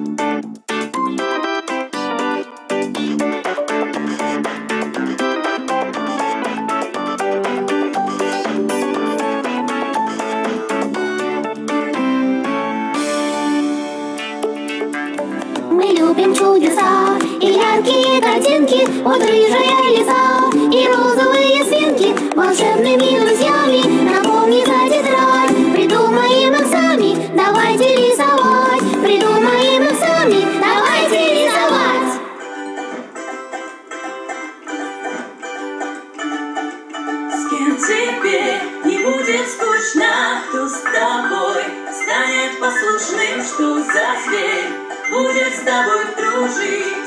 Мы любим чудеса и яркие картинки, вот рыжая лиса и розовые свинки. Волшебными друзьями напомни за тетрадь. Придумаем их сами, давайте рисовать. Придумаем их сами, давайте рисовать. С кем тебе не будет скучно, кто с тобой станет послушным, что за зверь будет с тобой дружить.